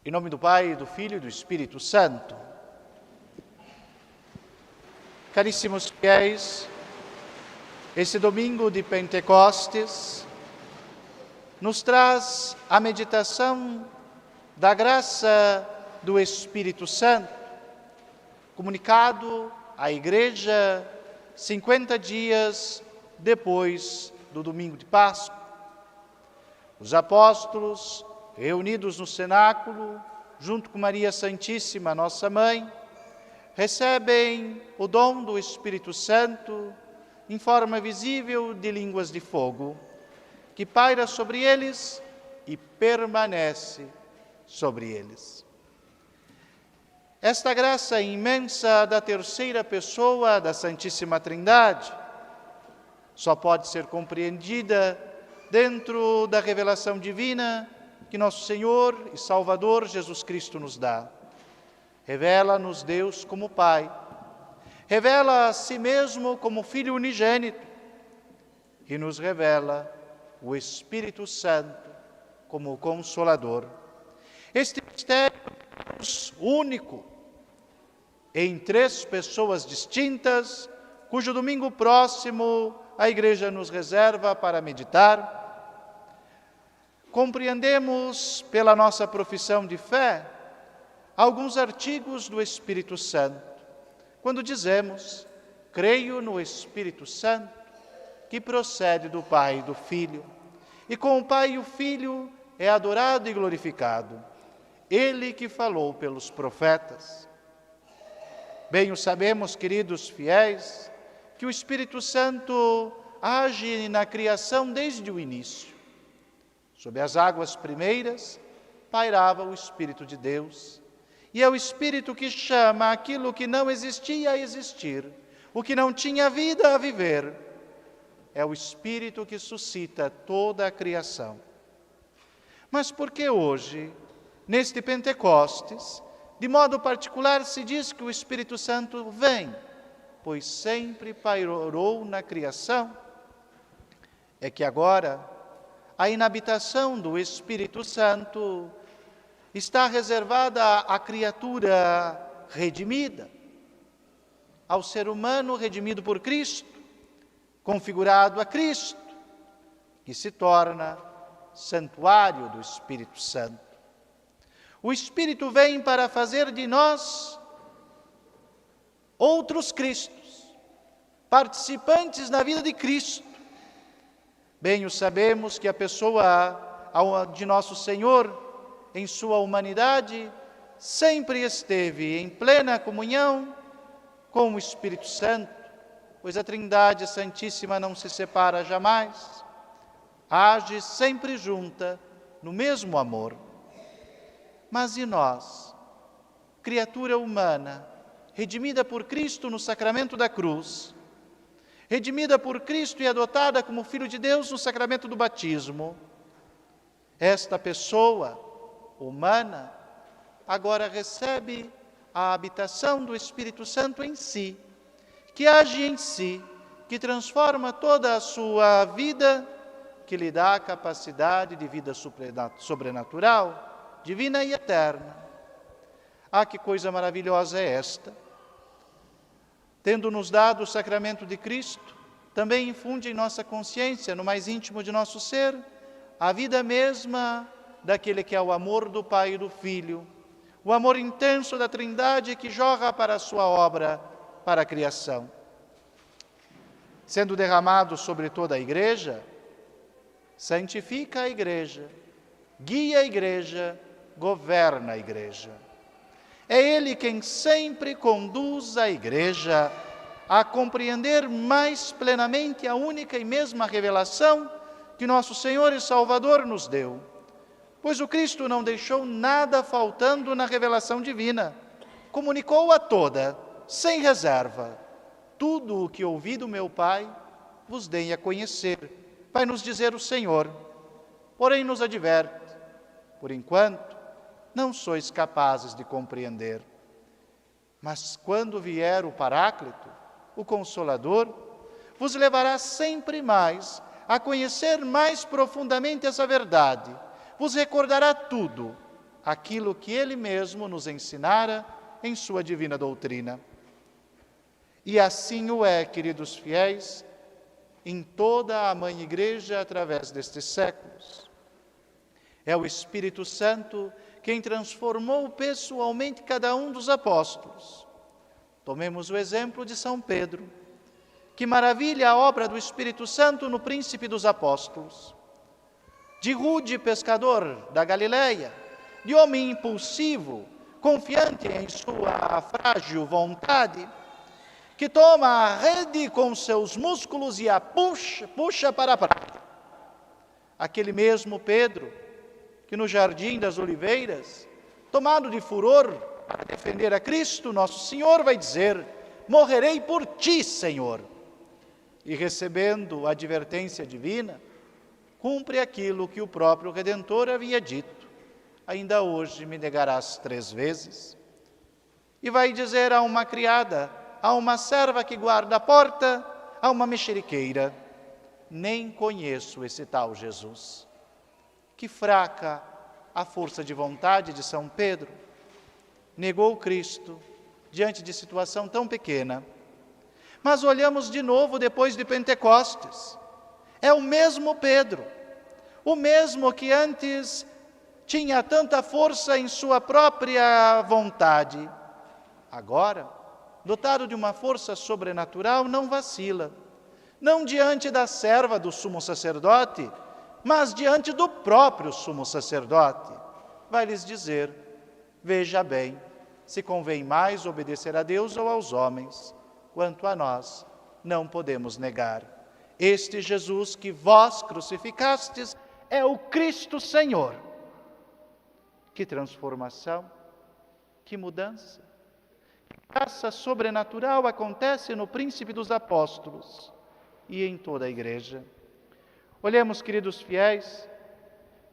Em nome do Pai, do Filho e do Espírito Santo. Caríssimos fiéis, esse domingo de Pentecostes nos traz a meditação da graça do Espírito Santo, comunicado à Igreja 50 dias depois do domingo de Páscoa. Os apóstolos, reunidos no cenáculo, junto com Maria Santíssima, nossa Mãe, recebem o dom do Espírito Santo em forma visível de línguas de fogo, que paira sobre eles e permanece sobre eles. Esta graça imensa da terceira pessoa da Santíssima Trindade só pode ser compreendida dentro da revelação divina que nosso Senhor e Salvador Jesus Cristo nos dá. Revela-nos Deus como Pai, revela a si mesmo como Filho unigênito e nos revela o Espírito Santo como Consolador. Este mistério único em três pessoas distintas, cujo domingo próximo a Igreja nos reserva para meditar, compreendemos pela nossa profissão de fé alguns artigos do Espírito Santo. Quando dizemos, creio no Espírito Santo, que procede do Pai e do Filho, e com o Pai e o Filho é adorado e glorificado, Ele que falou pelos profetas. Bem o sabemos, queridos fiéis, que o Espírito Santo age na criação desde o início. Sob as águas primeiras, pairava o Espírito de Deus. E é o Espírito que chama aquilo que não existia a existir, o que não tinha vida a viver. É o Espírito que suscita toda a criação. Mas por que hoje, neste Pentecostes, de modo particular se diz que o Espírito Santo vem? Pois sempre pairou na criação. É que agora a inabitação do Espírito Santo está reservada à criatura redimida, ao ser humano redimido por Cristo, configurado a Cristo, que se torna santuário do Espírito Santo. O Espírito vem para fazer de nós outros Cristos, participantes na vida de Cristo. Bem o sabemos que a pessoa de nosso Senhor, em sua humanidade, sempre esteve em plena comunhão com o Espírito Santo, pois a Trindade Santíssima não se separa jamais, age sempre junta no mesmo amor. Mas e nós, criatura humana, redimida por Cristo no sacramento da cruz, redimida por Cristo e adotada como Filho de Deus no sacramento do batismo, esta pessoa humana agora recebe a habitação do Espírito Santo em si, que age em si, que transforma toda a sua vida, que lhe dá a capacidade de vida sobrenatural, divina e eterna. Ah, que coisa maravilhosa é esta! Tendo nos dado o sacramento de Cristo, também infunde em nossa consciência, no mais íntimo de nosso ser, a vida mesma daquele que é o amor do Pai e do Filho, o amor intenso da Trindade que jorra para a sua obra, para a criação. Sendo derramado sobre toda a Igreja, santifica a Igreja, guia a Igreja, governa a Igreja. É Ele quem sempre conduz a Igreja a compreender mais plenamente a única e mesma revelação que nosso Senhor e Salvador nos deu. Pois o Cristo não deixou nada faltando na revelação divina. Comunicou-a toda, sem reserva. Tudo o que ouvi do meu Pai, vos dei a conhecer. Vai nos dizer o Senhor. Porém nos adverte, por enquanto, não sois capazes de compreender. Mas quando vier o Paráclito, o Consolador, vos levará sempre mais a conhecer mais profundamente essa verdade, vos recordará tudo, aquilo que ele mesmo nos ensinara em sua divina doutrina. E assim o é, queridos fiéis, em toda a Mãe Igreja através destes séculos. É o Espírito Santo quem transformou pessoalmente cada um dos apóstolos. Tomemos o exemplo de São Pedro. Que maravilha a obra do Espírito Santo no príncipe dos apóstolos. De rude pescador da Galileia, de homem impulsivo, confiante em sua frágil vontade, que toma a rede com seus músculos e a puxa para a praia. Aquele mesmo Pedro, que no Jardim das Oliveiras, tomado de furor para defender a Cristo, nosso Senhor, vai dizer: morrerei por ti, Senhor. E recebendo a advertência divina, cumpre aquilo que o próprio Redentor havia dito: ainda hoje me negarás 3 vezes. E vai dizer a uma criada, a uma serva que guarda a porta, a uma mexeriqueira: nem conheço esse tal Jesus. Que fraca a força de vontade de São Pedro. Negou Cristo diante de situação tão pequena. Mas olhamos de novo depois de Pentecostes. É o mesmo Pedro, o mesmo que antes tinha tanta força em sua própria vontade. Agora, dotado de uma força sobrenatural, não vacila. Não diante da serva do sumo sacerdote, mas diante do próprio sumo sacerdote. Vai lhes dizer: veja bem, se convém mais obedecer a Deus ou aos homens. Quanto a nós, não podemos negar. Este Jesus que vós crucificastes é o Cristo Senhor. Que transformação, que mudança. Graça sobrenatural acontece no príncipe dos apóstolos e em toda a igreja. Olhemos, queridos fiéis,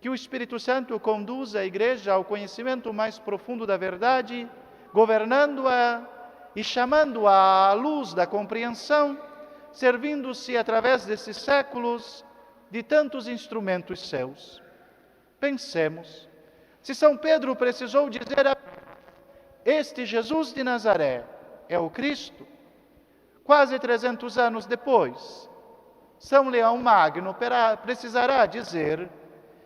que o Espírito Santo conduza a igreja ao conhecimento mais profundo da verdade, governando-a e chamando-a à luz da compreensão, servindo-se através desses séculos de tantos instrumentos seus. Pensemos, se São Pedro precisou dizer a este Jesus de Nazaré é o Cristo, quase 300 anos depois, São Leão Magno precisará dizer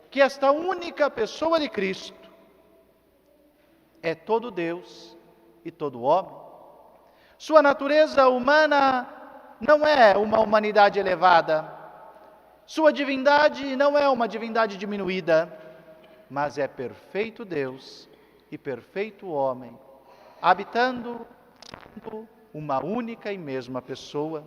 que esta única pessoa de Cristo é todo Deus e todo homem. Sua natureza humana não é uma humanidade elevada, sua divindade não é uma divindade diminuída, mas é perfeito Deus e perfeito homem, habitando uma única e mesma pessoa.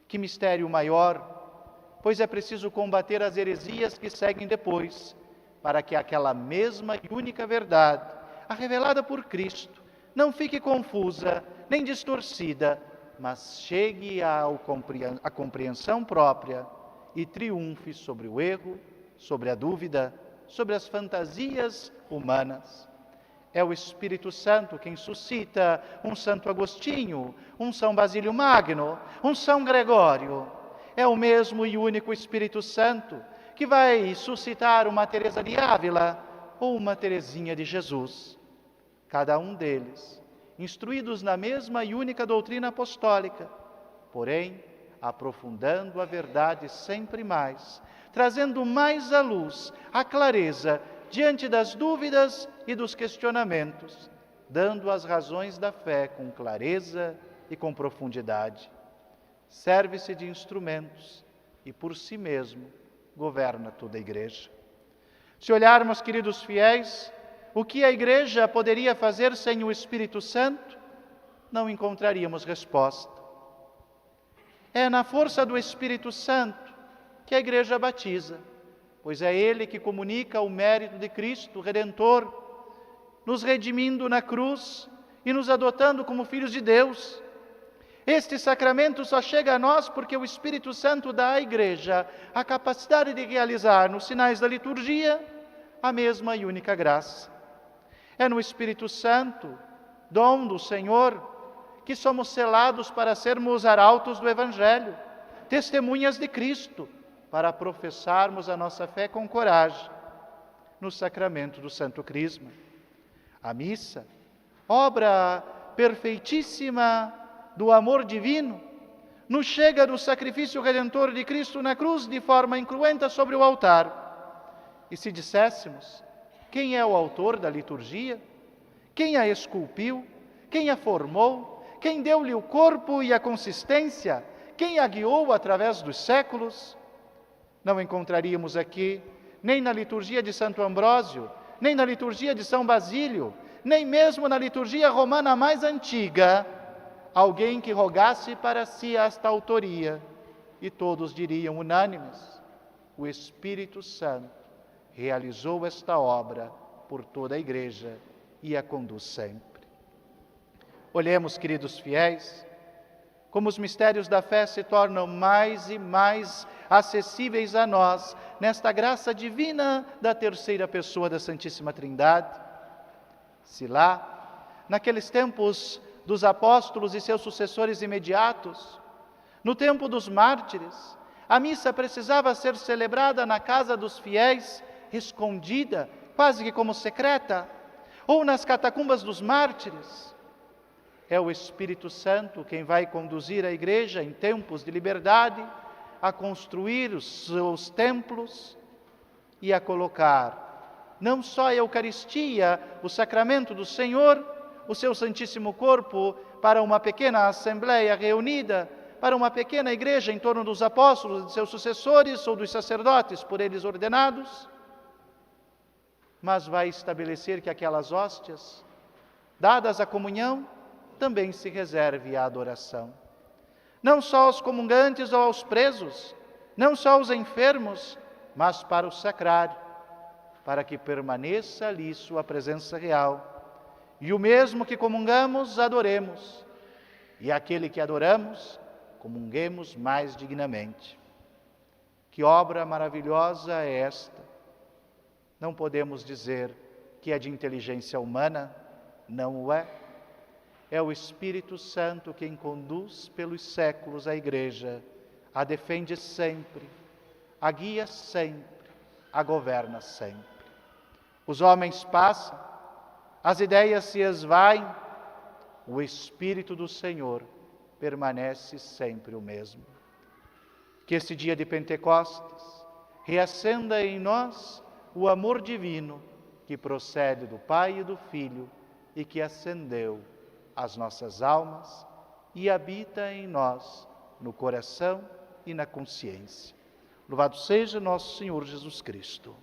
Que mistério maior, pois é preciso combater as heresias que seguem depois, para que aquela mesma e única verdade, a revelada por Cristo, não fique confusa, nem distorcida, mas chegue à compreensão própria e triunfe sobre o erro, sobre a dúvida, sobre as fantasias humanas. É o Espírito Santo quem suscita um Santo Agostinho, um São Basílio Magno, um São Gregório. É o mesmo e único Espírito Santo que vai suscitar uma Teresa de Ávila ou uma Teresinha de Jesus. Cada um deles, instruídos na mesma e única doutrina apostólica, porém, aprofundando a verdade sempre mais, trazendo mais à luz, a clareza, diante das dúvidas e dos questionamentos, dando as razões da fé com clareza e com profundidade. Serve-se de instrumentos e por si mesmo governa toda a igreja. Se olharmos, queridos fiéis, o que a igreja poderia fazer sem o Espírito Santo, não encontraríamos resposta. É na força do Espírito Santo que a igreja batiza, pois é Ele que comunica o mérito de Cristo Redentor, nos redimindo na cruz e nos adotando como filhos de Deus. Este sacramento só chega a nós porque o Espírito Santo dá à igreja a capacidade de realizar nos sinais da liturgia a mesma e única graça. É no Espírito Santo, dom do Senhor, que somos selados para sermos arautos do Evangelho, testemunhas de Cristo, para professarmos a nossa fé com coragem. no sacramento do Santo Crisma. A missa, obra perfeitíssima do amor divino, nos chega do sacrifício redentor de Cristo na cruz de forma incruenta sobre o altar. E se disséssemos, quem é o autor da liturgia? Quem a esculpiu? Quem a formou? Quem deu-lhe o corpo e a consistência? Quem a guiou através dos séculos? Não encontraríamos aqui, nem na liturgia de Santo Ambrósio, nem na liturgia de São Basílio, nem mesmo na liturgia romana mais antiga, alguém que rogasse para si esta autoria. E todos diriam unânimes: o Espírito Santo realizou esta obra por toda a Igreja e a conduz sempre. Olhemos, queridos fiéis, como os mistérios da fé se tornam mais e mais acessíveis a nós, nesta graça divina da terceira pessoa da Santíssima Trindade. Se lá, naqueles tempos dos apóstolos e seus sucessores imediatos, no tempo dos mártires, a missa precisava ser celebrada na casa dos fiéis, escondida, quase que como secreta, ou nas catacumbas dos mártires. É o Espírito Santo quem vai conduzir a Igreja em tempos de liberdade a construir os seus templos e a colocar não só a Eucaristia, o sacramento do Senhor, o seu Santíssimo Corpo, para uma pequena assembleia reunida, para uma pequena igreja em torno dos apóstolos, de seus sucessores ou dos sacerdotes por eles ordenados, mas vai estabelecer que aquelas hóstias, dadas à comunhão, também se reserve à adoração. Não só aos comungantes ou aos presos, não só aos enfermos, mas para o sacrário, para que permaneça ali sua presença real. E o mesmo que comungamos, adoremos. E aquele que adoramos, comunguemos mais dignamente. Que obra maravilhosa é esta! Não podemos dizer que é de inteligência humana, não o é. É o Espírito Santo quem conduz pelos séculos a Igreja, a defende sempre, a guia sempre, a governa sempre. Os homens passam, as ideias se esvaem, o Espírito do Senhor permanece sempre o mesmo. Que esse dia de Pentecostes reacenda em nós o amor divino que procede do Pai e do Filho e que acendeu as nossas almas e habita em nós, no coração e na consciência. Louvado seja nosso Senhor Jesus Cristo.